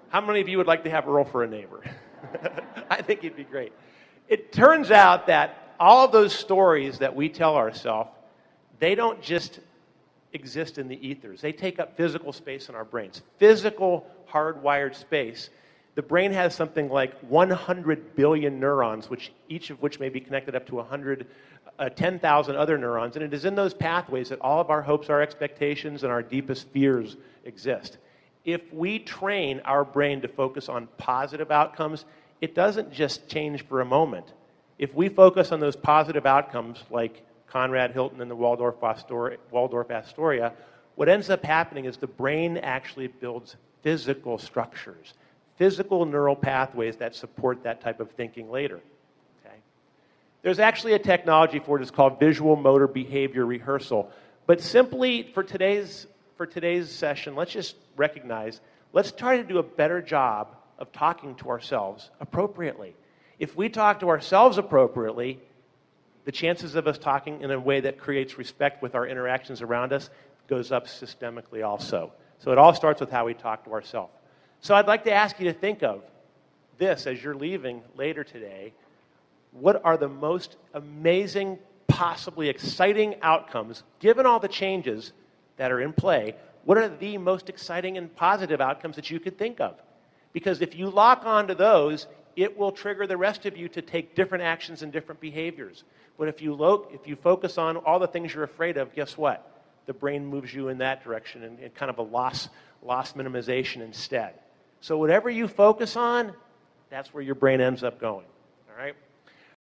How many of you would like to have Earl for a neighbor? I think he'd be great. It turns out that all of those stories that we tell ourselves, they don't just exist in the ethers. They take up physical space in our brains, physical hardwired space. The brain has something like 100 billion neurons, each of which may be connected up to 10,000 other neurons. And it is in those pathways that all of our hopes, our expectations, and our deepest fears exist. If we train our brain to focus on positive outcomes, it doesn't just change for a moment. If we focus on those positive outcomes, like Conrad Hilton and the Waldorf Astoria, what ends up happening is the brain actually builds physical structures, physical neural pathways that support that type of thinking later. Okay? There's actually a technology for it. It's called visual motor behavior rehearsal. But simply for today's session, let's just recognize, let's try to do a better job of talking to ourselves appropriately. If we talk to ourselves appropriately, the chances of us talking in a way that creates respect with our interactions around us goes up systemically also. So it all starts with how we talk to ourselves. So I'd like to ask you to think of this as you're leaving later today. What are the most amazing, possibly exciting outcomes, given all the changes that are in play? What are the most exciting and positive outcomes that you could think of? Because if you lock onto those, it will trigger the rest of you to take different actions and different behaviors. But if you focus on all the things you're afraid of, guess what? The brain moves you in that direction and kind of a loss minimization instead. So whatever you focus on, that's where your brain ends up going. All right?